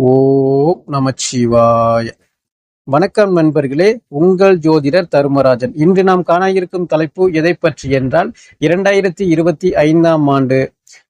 ஓம் நமச்சிவாய. வணக்கம் நண்பர்களே, உங்கள் ஜோதிடர் தருமராஜன். இன்று நாம் காண இருக்கும் தலைப்பு எதை பற்றி என்றால் 2025ஆம் ஆண்டு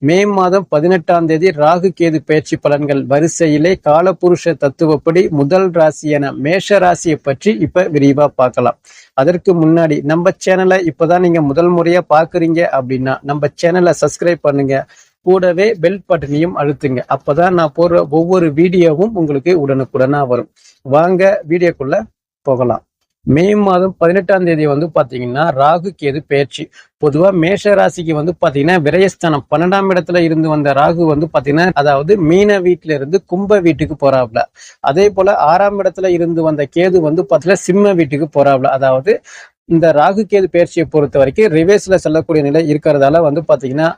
மே மாதம் 18ஆம் தேதி ராகு கேது பயிற்சி பலன்கள் வரிசையிலே காலபுருஷ தத்துவப்படி முதல் ராசியான மேஷ ராசியை பற்றி இப்ப விரிவா பார்க்கலாம். அதற்கு முன்னாடி நம்ம சேனலை இப்பதான் நீங்க முதல் முறையா பாக்குறீங்க அப்படின்னா நம்ம சேனலை சப்ஸ்கிரைப் பண்ணுங்க, கூடவே பெல் பட்டனையும் அழுத்துங்க. அப்பதான் நான் போடுற ஒவ்வொரு வீடியோவும் உங்களுக்கு உடனுக்குடனா வரும். வாங்க வீடியோக்குள்ள போகலாம். மே மாதம் 18ஆம் தேதி பாத்தீங்கன்னா ராகு கேது பயிற்சி. பொதுவா மேஷ ராசிக்கு பாத்தீங்கன்னா விரயஸ்தானம் 12ஆம் இடத்துல இருந்து வந்த ராகு பாத்தீங்கன்னா, அதாவது மீன வீட்டுல இருந்து கும்ப வீட்டுக்கு போறாப்ல. அதே போல 6ஆம் இடத்துல இருந்து வந்த கேது பாத்தீங்கன்னா சிம்ம வீட்டுக்கு போறாப்ல. அதாவது இந்த ராகு கேது பயிற்சியை பொறுத்த வரைக்கும் ரிவேர்ஸ்ல செல்லக்கூடிய நிலை இருக்கிறதால பாத்தீங்கன்னா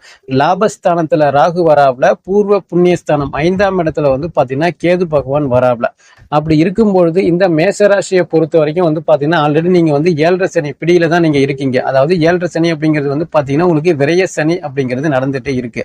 லாபஸ்தானத்துல ராகு வராப்ல, பூர்வ புண்ணியஸ்தானம் 5ஆம் இடத்துல பாத்தீங்கன்னா கேது பகவான் வராப்ல. அப்படி இருக்கும்பொழுது இந்த மேசராசியை பொறுத்த வரைக்கும் பாத்தீங்கன்னா ஆல்ரெடி நீங்க 7.5 சனி பிடியில தான் நீங்க இருக்கீங்க. அதாவது 7.5 சனி அப்படிங்கிறது பாத்தீங்கன்னா உங்களுக்கு விரய சனி அப்படிங்கிறது நடந்துட்டே இருக்கு.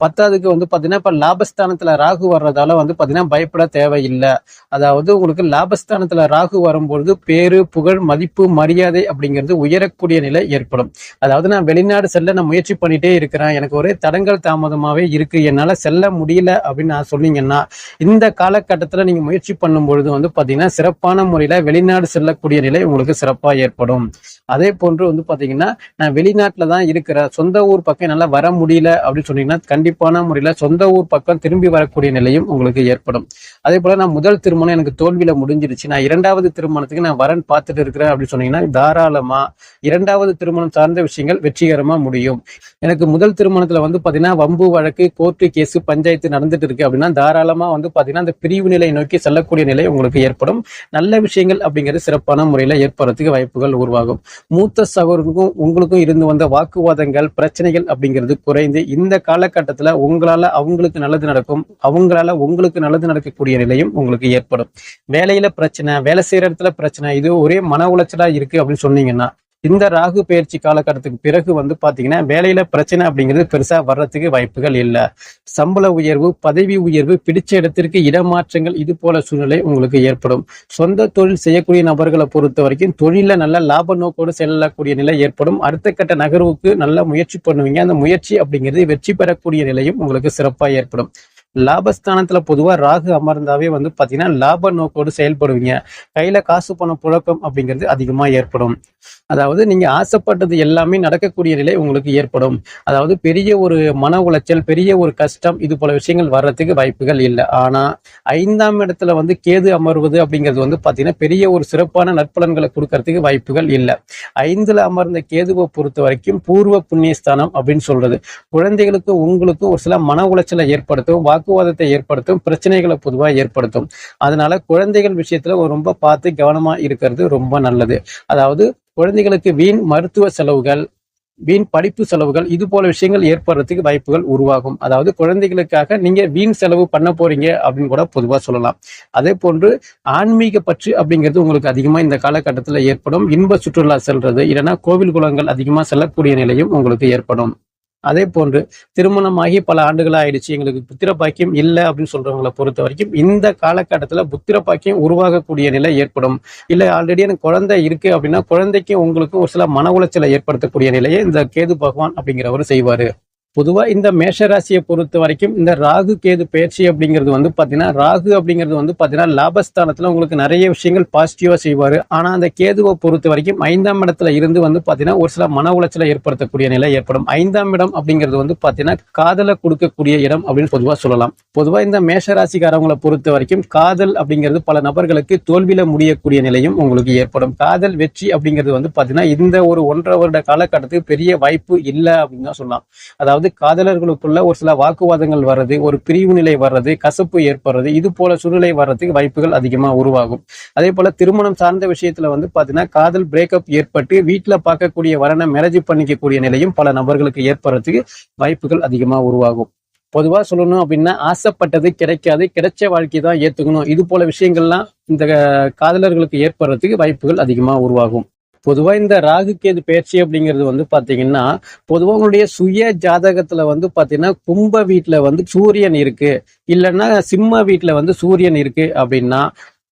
பத்தாவதுக்கு பாத்தீங்கன்னா இப்ப லாபஸ்தானத்துல ராகு வர்றதால பாத்தீங்கன்னா பயப்பட தேவையில்லை. அதாவது உங்களுக்கு லாபஸ்தானத்துல ராகு வரும்பொழுது பேரு புகழ் மதிப்பு மரியாதை அப்படிங்கிறது உயரக்கூடிய நிலை ஏற்படும். அதாவது நான் வெளிநாடு செல்ல நான் முயற்சி பண்ணிட்டே இருக்கிறேன், எனக்கு ஒரே தடங்கள் தாமதமாவே இருக்கு, என்னால செல்ல முடியல அப்படின்னு நான் சொன்னீங்கன்னா இந்த காலகட்டத்துல நீங்க முயற்சி பண்ணும் பொழுது பாத்தீங்கன்னா சிறப்பான முறையில வெளிநாடு செல்லக்கூடிய நிலை உங்களுக்கு சிறப்பா ஏற்படும். அதே போன்று பாத்தீங்கன்னா நான் வெளிநாட்டுல தான் இருக்கிறேன், சொந்த ஊர் பக்கம் நல்லா வர முடியல அப்படின்னு சொன்னீங்கன்னா கண்டிப்பான முறையில சொந்த ஊர் பக்கம் திரும்பி வரக்கூடிய நிலையும் உங்களுக்கு ஏற்படும். அதே போல நான் முதல் திருமணம் எனக்கு தோல்வியில முடிஞ்சிருச்சு, நான் 2வது திருமணத்துக்கு நான் வரன் பார்த்துட்டு இருக்கிறேன் அப்படின்னு சொன்னீங்கன்னா தாராளமா 2வது திருமணம் சார்ந்த விஷயங்கள் வெற்றிகரமா முடியும். எனக்கு முதல் திருமணத்துல பாத்தீங்கன்னா வம்பு வழக்கு கோர்ட்டு கேஸ் பஞ்சாயத்து நடந்துட்டு இருக்கு அப்படின்னா தாராளமா பாத்தீங்கன்னா அந்த பிரிவு நிலை நோக்கி செல்லக்கூடிய நிலை உங்களுக்கு ஏற்படும். நல்ல விஷயங்கள் அப்படிங்கிறது சிறப்பான முறையில ஏற்படுறதுக்கு வாய்ப்புகள் உருவாகும். மூத்த சகோதரருக்கும் உங்களுக்கும் இருந்து வந்த வாக்குவாதங்கள் பிரச்சனைகள் அப்படிங்கிறது குறைந்து இந்த காலகட்டத்துல உங்களால அவங்களுக்கு நல்லது நடக்கும், அவங்களால உங்களுக்கு நல்லது நடக்கக்கூடிய நிலையும் உங்களுக்கு ஏற்படும். வேலையில பிரச்சனை, வேலை செய்யற இடத்துல பிரச்சனை, இது ஒரே மன உளைச்சலா இருக்கு அப்படின்னு சொன்னீங்கன்னா இந்த ராகு பயிற்சி காலகட்டத்துக்கு பிறகு பாத்தீங்கன்னா வேலையில பிரச்சனை அப்படிங்கிறது பெருசா வர்றதுக்கு வாய்ப்புகள் இல்லை. சம்பள உயர்வு, பதவி உயர்வு, பிடிச்ச இடத்திற்கு இடமாற்றங்கள், இது போல சூழ்நிலை உங்களுக்கு ஏற்படும். சொந்த தொழில் செய்யக்கூடிய நபர்களை பொறுத்த வரைக்கும் தொழில நல்ல லாப நோக்கோடு செல்லக்கூடிய நிலை ஏற்படும். அடுத்த கட்ட நகர்வுக்கு நல்ல முயற்சி பண்ணுவீங்க, அந்த முயற்சி அப்படிங்கிறது வெற்றி பெறக்கூடிய நிலையும் உங்களுக்கு சிறப்பா ஏற்படும். லாபஸ்தானத்துல பொதுவா ராகு அமர்ந்தாவே பாத்தீங்கன்னா லாப நோக்கோடு செயல்படுவீங்க. கையில காசு பணம் புழக்கம் அப்படிங்கிறது அதிகமா ஏற்படும். அதாவது நீங்க ஆசைப்பட்டது எல்லாமே நடக்கக்கூடிய நிலை உங்களுக்கு ஏற்படும். அதாவது பெரிய ஒரு மன உளைச்சல், பெரிய ஒரு கஷ்டம், இது போல விஷயங்கள் வர்றதுக்கு வாய்ப்புகள் இல்லை. ஆனா 5ஆம் இடத்துல கேது அமர்வது அப்படிங்கிறது பாத்தீங்கன்னா பெரிய ஒரு சிறப்பான நற்பலன்களை கொடுக்கறதுக்கு வாய்ப்புகள் இல்லை. 5ல அமர்ந்த கேதுவை பொறுத்த வரைக்கும் பூர்வ புண்ணியஸ்தானம் அப்படின்னு சொல்றது குழந்தைகளுக்கு உங்களுக்கும் ஒரு சில மன உளைச்சலை ஏற்படுத்தும், வாக்குவாதத்தை ஏற்படுத்தும், பிரச்சனைகளை பொதுவா ஏற்படுத்தும். அதனால குழந்தைகள் விஷயத்துல ரொம்ப பார்த்து கவனமா இருக்கிறது ரொம்ப நல்லது. அதாவது குழந்தைகளுக்கு வீண் மருத்துவ செலவுகள், வீண் படிப்பு செலவுகள், இது போல விஷயங்கள் ஏற்படுறதுக்கு வாய்ப்புகள் உருவாகும். அதாவது குழந்தைகளுக்காக நீங்க வீண் செலவு பண்ண போறீங்க அப்படின்னு கூட பொதுவா சொல்லலாம். அதே போன்று ஆன்மீக பற்று அப்படிங்கிறது உங்களுக்கு அதிகமா இந்த காலகட்டத்துல ஏற்படும். இன்ப சுற்றுலா செல்றது, இல்லைன்னா கோவில் குளங்கள் அதிகமா செல்லக்கூடிய நிலையும் உங்களுக்கு ஏற்படும். அதே போன்று திருமணமாகி பல ஆண்டுகள் ஆயிடுச்சு, எங்களுக்கு புத்திர பாக்கியம் இல்லை அப்படின்னு சொல்றவங்களை பொறுத்த வரைக்கும் இந்த காலகட்டத்துல புத்திர பாக்கியம் உருவாகக்கூடிய நிலை ஏற்படும். இல்ல ஆல்ரெடி எனக்கு குழந்தை இருக்கு அப்படின்னா குழந்தைக்கு உங்களுக்கு ஒரு சில மன உளைச்சலை ஏற்படுத்தக்கூடிய நிலையை இந்த கேது பகவான் அப்படிங்கிறவர் செய்வாரு. பொதுவா இந்த மேஷராசியை பொறுத்த வரைக்கும் இந்த ராகு கேது பயிற்சி அப்படிங்கிறது பாத்தீங்கன்னா ராகு அப்படிங்கிறது பாத்தீங்கன்னா லாபஸ்தானத்துல உங்களுக்கு நிறைய விஷயங்கள் பாசிட்டிவா செய்வாரு. ஆனா அந்த கேதுவை பொறுத்த வரைக்கும் 5ஆம் இடத்துல இருந்து பாத்தீங்கன்னா ஒரு சில மன உளைச்சலை ஏற்படுத்தக்கூடிய நிலை ஏற்படும். 5ஆம் இடம் அப்படிங்கிறது பாத்தீங்கன்னா காதலை கொடுக்கக்கூடிய இடம் அப்படின்னு பொதுவா சொல்லலாம். பொதுவா இந்த மேஷராசிக்காரவங்களை பொறுத்த வரைக்கும் காதல் அப்படிங்கிறது பல நபர்களுக்கு தோல்வியில முடியக்கூடிய நிலையும் உங்களுக்கு ஏற்படும். காதல் வெற்றி அப்படிங்கிறது பாத்தீங்கன்னா இந்த ஒரு 1.5 வருட காலகட்டத்துக்கு பெரிய வாய்ப்பு இல்லை அப்படின்னு தான் சொல்லலாம். அதாவது காதலர்களுக்குள்ள ஒரு சில வாக்குவாதங்கள் வர்றது, ஒரு பிரிவு நிலை வர்றது, கசப்பு ஏற்படுறது, இது போல சூழ்நிலை வர்றதுக்கு வாய்ப்புகள் அதிகமா உருவாகும். அதே போல திருமணம் சார்ந்த விஷயத்துல பாத்தீங்கன்னா காதல் பிரேக்கப் ஏற்பட்டு வீட்டுல பார்க்கக்கூடிய வரனை மேரேஜ் பண்ணிக்கக்கூடிய நிலையும் பல நபர்களுக்கு ஏற்படுறதுக்கு வாய்ப்புகள் அதிகமா உருவாகும். பொதுவா சொல்லணும் அப்படின்னா ஆசைப்பட்டது கிடைக்காது, கிடைச்ச வாழ்க்கை தான் ஏத்துக்கணும், இது போல விஷயங்கள்லாம் இந்த காதலர்களுக்கு ஏற்படுறதுக்கு வாய்ப்புகள் அதிகமா உருவாகும். பொதுவா இந்த ராகு கேது பயிற்சி அப்படிங்கிறது வந்து பாத்தீங்கன்னா, பொதுவா உங்களுடைய சுய ஜாதகத்துல வந்து பாத்தீங்கன்னா, கும்ப வீட்ல வந்து சூரியன் இருக்கு, இல்லன்னா சிம்ம வீட்ல வந்து சூரியன் இருக்கு அப்படின்னா,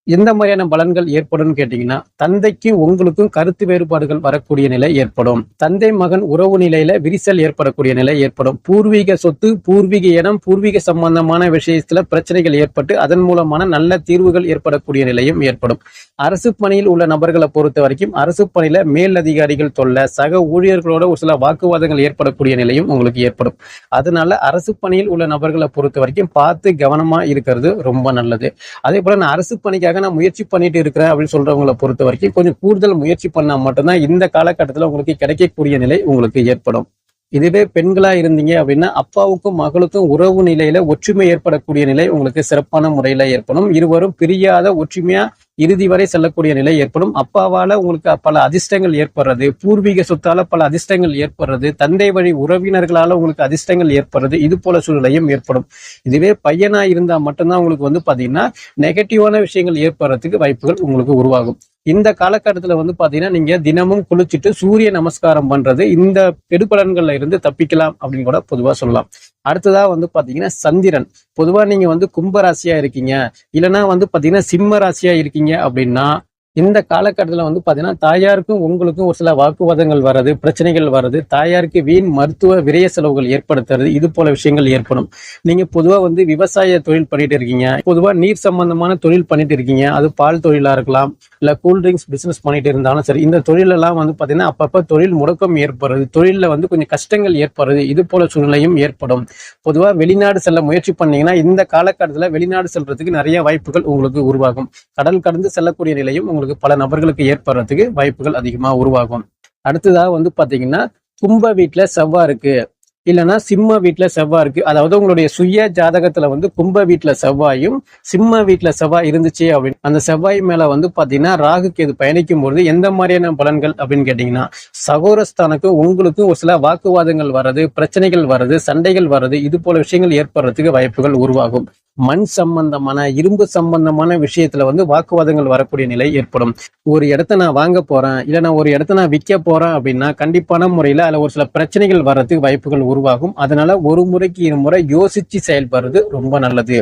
எந்த மாதிரியான பலன்கள் ஏற்படும் கேட்டீங்கன்னா, தந்தைக்கும் உங்களுக்கும் கருத்து வேறுபாடுகள் வரக்கூடிய நிலை ஏற்படும். தந்தை மகன் உறவு நிலையில விரிசல் ஏற்படக்கூடிய நிலை ஏற்படும். பூர்வீக சொத்து, பூர்வீக இடம், பூர்வீக சம்பந்தமான விஷயத்துல பிரச்சனைகள் ஏற்பட்டு அதன் மூலமான நல்ல தீர்வுகள் ஏற்படக்கூடிய நிலையும் ஏற்படும். அரசு பணியில் உள்ள நபர்களை பொறுத்த வரைக்கும் அரசு பணியில மேல் அதிகாரிகள் தொல்லை, சக ஊழியர்களோட ஒரு சில வாக்குவாதங்கள் ஏற்படக்கூடிய நிலையும் உங்களுக்கு ஏற்படும். அதனால அரசு பணியில் உள்ள நபர்களை பொறுத்த வரைக்கும் பார்த்து கவனமா இருக்கிறது ரொம்ப நல்லது. அதே போல நான் அரசு பணிக்காக நான் முயற்சி பண்ணிட்டு இருக்கிறேன் அப்படின்னு சொல்றவங்களை பொறுத்த வரைக்கும் கொஞ்சம் கூடுதல் முயற்சி பண்ணா மட்டும்தான் இந்த காலகட்டத்தில் உங்களுக்கு கிடைக்கக்கூடிய நிலை உங்களுக்கு ஏற்படும். இதுவே பெண்களா இருந்தீங்க அப்படின்னா அப்பாவுக்கும் மகளுக்கும் உறவு நிலையில ஒற்றுமை ஏற்படக்கூடிய நிலை உங்களுக்கு சிறப்பான முறையில ஏற்படும். இருவரும் பிரியாத ஒற்றுமையா இறுதி வரை செல்லக்கூடிய நிலை ஏற்படும். அப்பாவால உங்களுக்கு பல அதிர்ஷ்டங்கள் ஏற்படுறது, பூர்வீக சொத்தால பல அதிர்ஷ்டங்கள் ஏற்படுறது, தந்தை வழி உறவினர்களால உங்களுக்கு அதிர்ஷ்டங்கள் ஏற்படுறது, இது போல சூழ்நிலையும் ஏற்படும். இதுவே பையனா இருந்தா மட்டும்தான் உங்களுக்கு வந்து பாத்தீங்கன்னா நெகட்டிவான விஷயங்கள் ஏற்படுறதுக்கு வாய்ப்புகள் உங்களுக்கு உருவாகும். இந்த காலகட்டத்துல வந்து பாத்தீங்கன்னா நீங்க தினமும் குளிச்சுட்டு சூரிய நமஸ்காரம் பண்றது இந்த கெடுபலன்கள்ல இருந்து தப்பிக்கலாம் அப்படின்னு கூட பொதுவா சொல்லலாம். அடுத்ததா வந்து பாத்தீங்கன்னா சந்திரன். பொதுவா நீங்க வந்து கும்ப ராசியா இருக்கீங்க, இல்லைன்னா வந்து பாத்தீங்கன்னா சிம்ம ராசியா இருக்கீங்க அப்படின்னா இந்த காலகட்டத்துல வந்து பாத்தீங்கன்னா தாயாருக்கும் உங்களுக்கும் ஒரு சில வாக்குவாதங்கள் வர்றது, பிரச்சனைகள் வர்றது, தாயாருக்கு வீண் மருத்துவ விரய செலவுகள் ஏற்படுத்துறது, இது போல விஷயங்கள் ஏற்படும். நீங்க பொதுவா வந்து விவசாய தொழில் பண்ணிட்டு இருக்கீங்க, பொதுவா நீர் சம்பந்தமான தொழில் பண்ணிட்டு இருக்கீங்க, அது பால் தொழிலா இருக்கலாம், இல்ல கூல் ட்ரிங்க்ஸ் பிசினஸ் பண்ணிட்டு இருந்தாலும் சரி, இந்த தொழிலெல்லாம் வந்து பாத்தீங்கன்னா அப்பப்ப தொழில் முடக்கம் ஏற்படுறது, தொழில வந்து கொஞ்சம் கஷ்டங்கள் ஏற்படுறது, இது போல சூழ்நிலையும் ஏற்படும். பொதுவா வெளிநாடு செல்ல முயற்சி பண்ணீங்கன்னா இந்த காலகட்டத்துல வெளிநாடு செல்றதுக்கு நிறைய வாய்ப்புகள் உங்களுக்கு உருவாகும். கடல் கடந்து செல்லக்கூடிய நிலையும் உங்களுக்கு பல நபர்களுக்கு ஏற்படுறதுக்கு வாய்ப்புகள் அதிகமா உருவாகும். அடுத்ததாக வந்து பாத்தீங்கன்னா கும்ப வீட்டுல செவ்வாய் இருக்கு, இல்லைன்னா சிம்ம வீட்டுல செவ்வாய் இருக்கு. அதாவது உங்களுடைய சுய ஜாதகத்துல வந்து கும்ப வீட்டுல செவ்வாயும் சிம்ம வீட்டுல செவ்வாய் இருந்துச்சு அப்படின்னு அந்த செவ்வாய் மேல வந்து பாத்தீங்கன்னா ராகு கேது பயணிக்கும் பொழுது எந்த மாதிரியான பலன்கள் அப்படின்னு கேட்டீங்கன்னா, சகோரஸ்தானுக்கு உங்களுக்கும் ஒரு சில வாக்குவாதங்கள் வர்றது, பிரச்சனைகள் வர்றது, சண்டைகள் வர்றது, இது போல விஷயங்கள் ஏற்படுறதுக்கு வாய்ப்புகள் உருவாகும். மண் சம்பந்தமான இரும்பு சம்பந்தமான விஷயத்துல வந்து வாக்குவாதங்கள் வரக்கூடிய நிலை ஏற்படும். ஒரு இடத்த நான் வாங்க போறேன், இல்ல நான் ஒரு இடத்த நான் விற்க போறேன் அப்படின்னா கண்டிப்பான முறையில அதுல ஒரு சில பிரச்சனைகள் வர்றதுக்கு வாய்ப்புகள் உருவாகும். அதனால ஒரு முறைக்கு இருமுறை யோசிச்சு செயல்படுறது ரொம்ப நல்லது.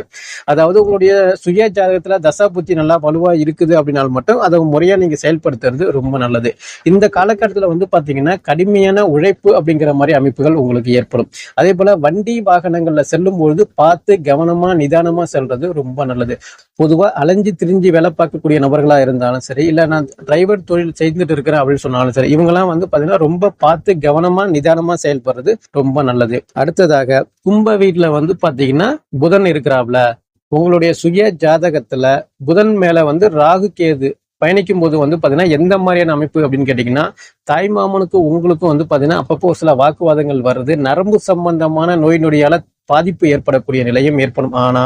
அதாவது உங்களுடைய சுய ஜாதகத்துல தசா புத்தி நல்லா வலுவா இருக்குது அப்படின்னால் மட்டும் அதை முறையா நீங்க செயல்படுத்துறது ரொம்ப நல்லது. இந்த காலகட்டத்துல வந்து பாத்தீங்கன்னா கடுமையான உழைப்பு அப்படிங்கிற மாதிரி அமைப்புகள் உங்களுக்கு ஏற்படும். அதே போல வண்டி வாகனங்கள்ல செல்லும் பொழுது பார்த்து கவனமா நிதானமா செல்றது ரொம்ப நல்லது. பொதுவா அலைஞ்சு திரிஞ்சு வேலை பார்க்கக்கூடிய நபர்களா இருந்தாலும் சரி, இல்ல நான் டிரைவர் தொழில் செய்துட்டு இருக்கிறேன் அப்படின்னு சொன்னாலும் சரி, இவங்கெல்லாம் வந்து பாத்தீங்கன்னா ரொம்ப பார்த்து கவனமா நிதானமா செயல்படுறது ரொம்ப நல்லது. அடுத்ததாக கும்ப வீட்டுல வந்து பாத்தீங்கன்னா புதன் இருக்கிறாப்ல, உங்களுடைய சுய ஜாதகத்துல புதன் மேல வந்து ராகு கேது பயணிக்கும் போது வந்து பாத்தீங்கன்னா எந்த மாதிரியான அமைப்பு அப்படின்னு கேட்டீங்கன்னா, தாய் மாமனுக்கும் உங்களுக்கும் வந்து பாத்தீங்கன்னா அப்பப்போ சில வாக்குவாதங்கள் வருது, நரம்பு சம்பந்தமான நோய் நொடியால பாதிப்பு ஏற்படக்கூடிய நிலையும் ஏற்படும். ஆனா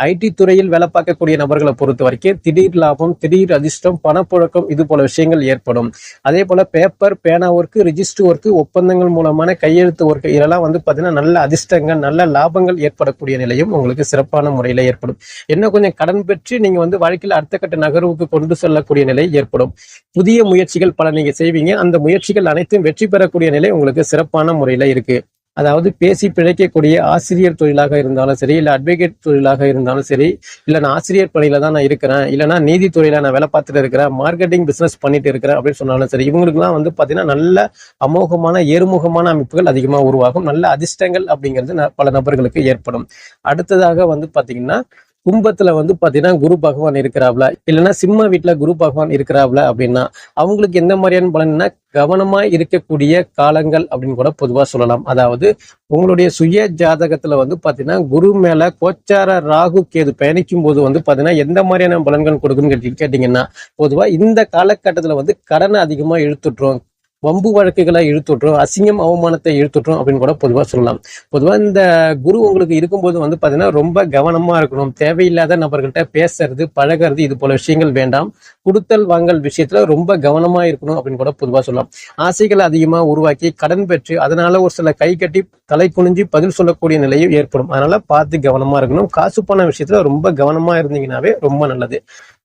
ஐடி துறையில் வேலை பார்க்கக்கூடிய நபர்களை பொறுத்த வரைக்கும் திடீர் லாபம், திடீர் அதிர்ஷ்டம், பணப்புழக்கம், இது போல விஷயங்கள் ஏற்படும். அதே போல பேப்பர் பேனா ஒர்க்கு, ரிஜிஸ்டர் ஒர்க்கு, ஒப்பந்தங்கள் மூலமான கையெழுத்து ஒர்க்கு, இதெல்லாம் வந்து பாத்தீங்கன்னா நல்ல அதிர்ஷ்டங்கள், நல்ல லாபங்கள் ஏற்படக்கூடிய நிலையும் உங்களுக்கு சிறப்பான முறையில ஏற்படும். என்ன கொஞ்சம் கடன் பெற்று நீங்க வந்து வாழ்க்கையில் அடுத்த கட்ட நகர்வுக்கு கொண்டு செல்லக்கூடிய நிலை ஏற்படும். புதிய முயற்சிகள் பல நீங்க செய்வீங்க, அந்த முயற்சிகள் அனைத்தும் வெற்றி பெறக்கூடிய நிலை உங்களுக்கு சிறப்பான முறையில இருக்கு. அதாவது பேசி பிழைக்கக்கூடிய ஆசிரியர் தொழிலாக இருந்தாலும் சரி, இல்ல அட்வொகேட் தொழிலாக இருந்தாலும் சரி, இல்ல நான் ஆசிரியர் பணியில தான் நான் இருக்கிறேன், இல்லைன்னா நீதித்துறையில நான் வேலை பார்த்துட்டு இருக்கிறேன், மார்க்கெட்டிங் பிசினஸ் பண்ணிட்டு இருக்கிறேன் அப்படின்னு சொன்னாலும் சரி, இவங்களுக்குலாம் வந்து பாத்தீங்கன்னா நல்ல அமோகமான ஏறுமுகமான அமைப்புகள் அதிகமா உருவாகும். நல்ல அதிர்ஷ்டங்கள் அப்படிங்கிறது பல நபர்களுக்கு ஏற்படும். அடுத்ததாக வந்து பாத்தீங்கன்னா கும்பத்துல வந்து பாத்தீங்கன்னா குரு பகவான் இருக்கிறாப்ல, இல்லைன்னா சிம்ம வீட்டுல குரு பகவான் இருக்கிறாப்ல அப்படின்னா அவங்களுக்கு எந்த மாதிரியான பலன்னா கவனமா இருக்கக்கூடிய காலங்கள் அப்படின்னு கூட பொதுவா சொல்லலாம். அதாவது உங்களுடைய சுய ஜாதகத்துல வந்து பாத்தீங்கன்னா குரு மேல கோச்சார ராகு கேது பயணிக்கும் போது வந்து பாத்தீங்கன்னா எந்த மாதிரியான பலன்கள் கொடுக்குன்னு கேட்டீங்கன்னா, பொதுவா இந்த காலகட்டத்துல வந்து கடனை அதிகமா இழுத்துட்டுரும், வம்பு வழக்குகளை இழுத்துட்டுரும், அசிங்கம் அவமானத்தை இழுத்துட்டுரும் அப்படின்னு கூட பொதுவா சொல்லலாம். பொதுவா இந்த குரு உங்களுக்கு இருக்கும்போது வந்து பாத்தீங்கன்னா ரொம்ப கவனமா இருக்கணும். தேவையில்லாத நபர்கள்ட்ட பேசுறது, பழகிறது, இது போல விஷயங்கள் வேண்டாம். கொடுத்தல் வாங்கல் விஷயத்துல ரொம்ப கவனமா இருக்கணும் அப்படின்னு கூட பொதுவா சொல்லலாம். ஆசைகளை அதிகமா உருவாக்கி கடன் பெற்று அதனால ஒரு சில கை கட்டி தலை குனிஞ்சு பதில் சொல்லக்கூடிய நிலையும் ஏற்படும். அதனால பார்த்து கவனமா இருக்கணும். காசு பண விஷயத்துல ரொம்ப கவனமா இருந்தீங்கன்னாவே ரொம்ப நல்லது.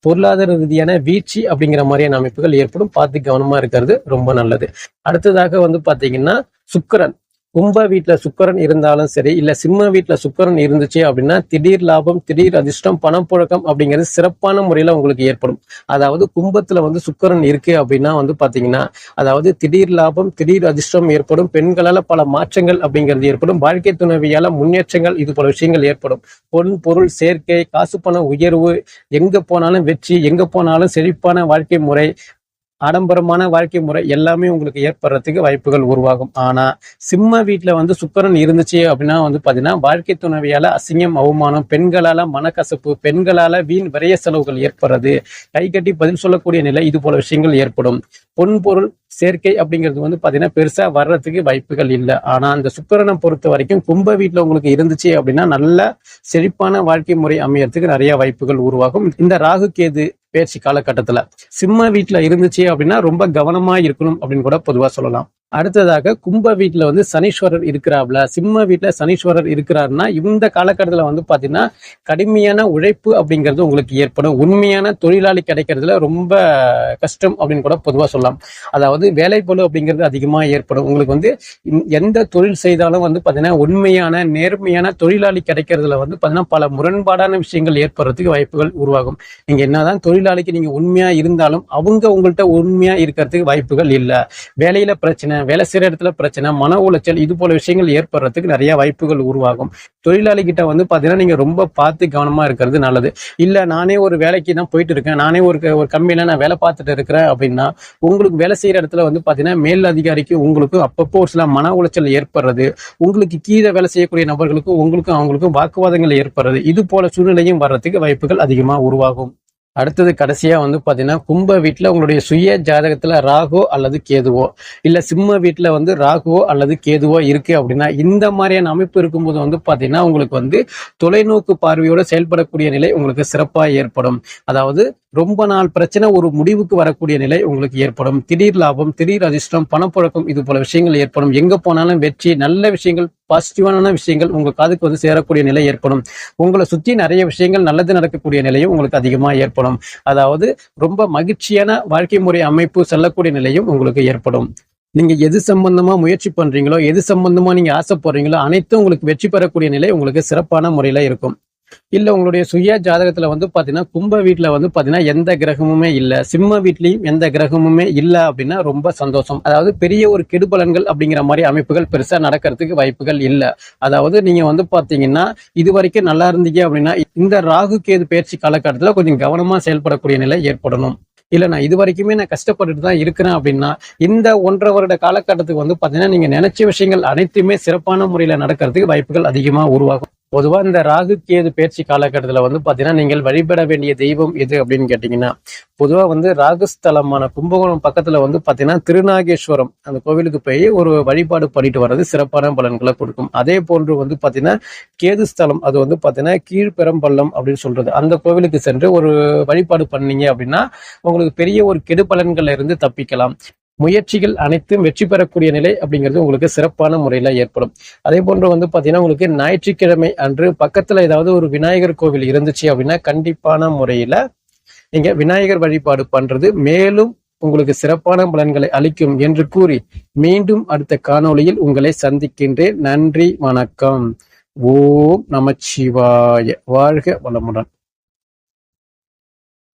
பொருளாதார ரீதியான வீழ்ச்சி அப்படிங்கிற மாதிரியான அமைப்புகள் ஏற்படும். பார்த்து கவனமா இருக்கிறது ரொம்ப நல்லது. அடுத்ததாக பாத்தீங்கன்னா சுக்கிரன். கும்ப வீட்டுல சுக்கிரன் இருந்தாலும் சரி, இல்ல சிம்ம வீட்டுல சுக்கிரன் இருந்துச்சு அப்படின்னா திடீர் லாபம், திடீர் அதிர்ஷ்டம், பணப்புழக்கம் அப்படிங்கிறது சிறப்பான முறையில உங்களுக்கு ஏற்படும். அதாவது கும்பத்துல சுக்கிரன் இருக்கு அப்படின்னா பாத்தீங்கன்னா, அதாவது திடீர் லாபம், திடீர் அதிர்ஷ்டம் ஏற்படும். பெண்களால பல மாற்றங்கள் அப்படிங்கிறது ஏற்படும். வாழ்க்கை துணைவியால முன்னேற்றங்கள், இது போல விஷயங்கள் ஏற்படும். பொருள் சேர்க்கை, காசு பண உயர்வு, எங்க போனாலும் வெற்றி, எங்க போனாலும் செழிப்பான வாழ்க்கை முறை, ஆடம்பரமான வாழ்க்கை முறை எல்லாமே உங்களுக்கு ஏற்படுறதுக்கு வாய்ப்புகள் உருவாகும். ஆனா சிம்ம வீட்டுல சுக்கிரன் இருந்துச்சு அப்படின்னா பாத்தீங்கன்னா வாழ்க்கை துணைவியால அசிங்கம், அவமானம், பெண்களால மனக்கசப்பு, பெண்களால வீண் விரைய செலவுகள் ஏற்படுறது, கை கட்டி பதில் சொல்லக்கூடிய நிலை, இது போல விஷயங்கள் ஏற்படும். பொருள் சேர்க்கை அப்படிங்கிறது பாத்தீங்கன்னா பெருசா வர்றதுக்கு வாய்ப்புகள் இல்லை. ஆனா அந்த சுக்கிரனை பொறுத்த வரைக்கும் கும்ப வீட்டுல உங்களுக்கு இருந்துச்சு அப்படின்னா நல்ல செழிப்பான வாழ்க்கை முறை அமையறதுக்கு நிறைய வாய்ப்புகள் உருவாகும். இந்த ராகு கேது பேச்சு காலகட்டத்துல சிம்ம வீட்டுல இருந்துச்சு அப்படின்னா ரொம்ப கவனமா இருக்கணும் அப்படின்னு கூட பொதுவா சொல்லலாம். அடுத்ததாக கும்ப வீட்டுல சனீஸ்வரர் இருக்கிறாப்ல, சிம்ம வீட்டுல சனீஸ்வரர் இருக்கிறாருன்னா இந்த காலகட்டத்துல பாத்தீங்கன்னா கடுமையான உழைப்பு அப்படிங்கிறது உங்களுக்கு ஏற்படும். உண்மையான தொழிலாளி கிடைக்கிறதுல ரொம்ப கஷ்டம் அப்படின்னு கூட பொதுவா சொல்லலாம். அதாவது வேலைப்பளு அப்படிங்கிறது அதிகமா ஏற்படும். உங்களுக்கு எந்த தொழில் செய்தாலும் பாத்தீங்கன்னா உண்மையான நேர்மையான தொழிலாளி கிடைக்கிறதுல பாத்தீங்கன்னா பல முரண்பாடான விஷயங்கள் ஏற்படுறதுக்கு வாய்ப்புகள் உருவாகும். நீங்க என்னதான் தொழிலாளிக்கு நீங்க உண்மையா இருந்தாலும் அவங்க உங்கள்கிட்ட உண்மையா இருக்கிறதுக்கு வாய்ப்புகள் இல்லை. வேலையில பிரச்சனை, வேலை செய்யற இடத்துல பிரச்சனை, மன உளைச்சல், இது போல விஷயங்கள் ஏற்படுறதுக்கு நிறைய வாய்ப்புகள் உருவாகும். தொழிலாளி கிட்ட பாத்தீங்கன்னா நீங்க ரொம்ப பார்த்து கவனமா இருக்கிறது நல்லது. இல்ல நானே ஒரு வேலைக்கு தான் போயிட்டு இருக்கேன், நானே ஒரு கம்பெனில நான் வேலை பார்த்துட்டு இருக்கிறேன் அப்படின்னா உங்களுக்கு வேலை செய்யற இடத்துல பாத்தீங்கன்னா மேல் அதிகாரிக்கு உங்களுக்கு அப்பப்போ ஒரு சில மன உளைச்சல் ஏற்படுறது, உங்களுக்கு கீழே வேலை செய்யக்கூடிய நபர்களுக்கும் உங்களுக்கும் அவங்களுக்கும் வாக்குவாதங்கள் ஏற்படுறது, இது போல சூழ்நிலையும் வர்றதுக்கு வாய்ப்புகள் அதிகமா உருவாகும். அடுத்தது கடைசியா பாத்தீங்கன்னா கும்ப வீட்டுல உங்களுடைய சுய ஜாதகத்துல ராகுவோ அல்லது கேதுவோ, இல்ல சிம்ம வீட்டுல ராகுவோ அல்லது கேதுவோ இருக்கு அப்படின்னா இந்த மாதிரியான அமைப்பு இருக்கும்போது பாத்தீங்கன்னா உங்களுக்கு தொலைநோக்கு பார்வையோட செயல்படக்கூடிய நிலை உங்களுக்கு சிறப்பா ஏற்படும். அதாவது ரொம்ப நாள் பிரச்சனை ஒரு முடிவுக்கு வரக்கூடிய நிலை உங்களுக்கு ஏற்படும். திடீர் லாபம், திடீர் அதிர்ஷ்டம், பணப்புழக்கம், இது போல விஷயங்கள் ஏற்படும். எங்க போனாலும் வெற்றி, நல்ல விஷயங்கள், பாசிட்டிவான விஷயங்கள் உங்க காதுக்கு சேரக்கூடிய நிலை ஏற்படும். உங்களை சுத்தி நிறைய விஷயங்கள் நல்லது நடக்கக்கூடிய நிலையும் உங்களுக்கு அதிகமா ஏற்படும். அதாவது ரொம்ப மகிழ்ச்சியான வாழ்க்கை முறை அமைப்பு செல்லக்கூடிய நிலையும் உங்களுக்கு ஏற்படும். நீங்க எது சம்பந்தமா முயற்சி பண்றீங்களோ, எது சம்பந்தமா நீங்க ஆசைப்படுறீங்களோ அனைத்தும் உங்களுக்கு வெற்றி பெறக்கூடிய நிலை உங்களுக்கு சிறப்பான முறையில இருக்கும். இல்ல உங்களுடைய சுய ஜாதகத்துல பாத்தீங்கன்னா கும்ப வீட்டுல பாத்தீங்கன்னா எந்த கிரகமுமே இல்ல, சிம்ம வீட்லயும் எந்த கிரகமுமே இல்ல அப்படின்னா ரொம்ப சந்தோஷம். அதாவது பெரிய ஒரு கெடுபலன்கள் அப்படிங்கிற மாதிரி அமைப்புகள் பெருசா நடக்கிறதுக்கு வாய்ப்புகள் இல்ல. அதாவது நீங்க பாத்தீங்கன்னா இது வரைக்கும் நல்லா இருந்தீங்க அப்படின்னா இந்த ராகு கேது பயிற்சி காலகட்டத்துல கொஞ்சம் கவனமா செயல்படக்கூடிய நிலை ஏற்படணும். இல்ல நான் இது வரைக்குமே நான் கஷ்டப்பட்டுட்டு தான் இருக்கிறேன் அப்படின்னா இந்த 1.5 வருட காலகட்டத்துக்கு பாத்தீங்கன்னா நீங்க நினைச்ச விஷயங்கள் அனைத்துமே சிறப்பான முறையில நடக்கிறதுக்கு வாய்ப்புகள் அதிகமா உருவாகும். பொதுவா இந்த ராகு கேது பயிற்சி காலகட்டத்துல பாத்தீங்கன்னா நீங்கள் வழிபட வேண்டிய தெய்வம் எது அப்படின்னு கேட்டீங்கன்னா, பொதுவா ராகுஸ்தலமான கும்பகோணம் பக்கத்துல பாத்தீங்கன்னா திருநாகேஸ்வரம் அந்த கோவிலுக்கு போய் ஒரு வழிபாடு பண்ணிட்டு வர்றது சிறப்பான பலன்களை கொடுக்கும். அதே போன்று பாத்தீங்கன்னா கேது ஸ்தலம், அது பாத்தீங்கன்னா கீழ்பெரம்பள்ளம் அப்படின்னு சொல்றது, அந்த கோவிலுக்கு சென்று ஒரு வழிபாடு பண்ணீங்க அப்படின்னா உங்களுக்கு பெரிய ஒரு கெடு பலன்கள்ல இருந்து தப்பிக்கலாம். முயற்சிகள் அனைத்தும் வெற்றி பெறக்கூடிய நிலை அப்படிங்கிறது உங்களுக்கு சிறப்பான முறையில ஏற்படும். அதே போன்று பாத்தீங்கன்னா உங்களுக்கு ஞாயிற்றுக்கிழமை அன்று பக்கத்துல ஏதாவது ஒரு விநாயகர் கோவில் இருந்துச்சு அப்படின்னா கண்டிப்பான முறையில நீங்க விநாயகர் வழிபாடு பண்றது மேலும் உங்களுக்கு சிறப்பான பலன்களை அளிக்கும் என்று கூறி மீண்டும் அடுத்த காணொளியில் உங்களை சந்திக்கின்றேன். நன்றி, வணக்கம். ஓம் நமச்சிவாய. வாழ்க வளமுடன்.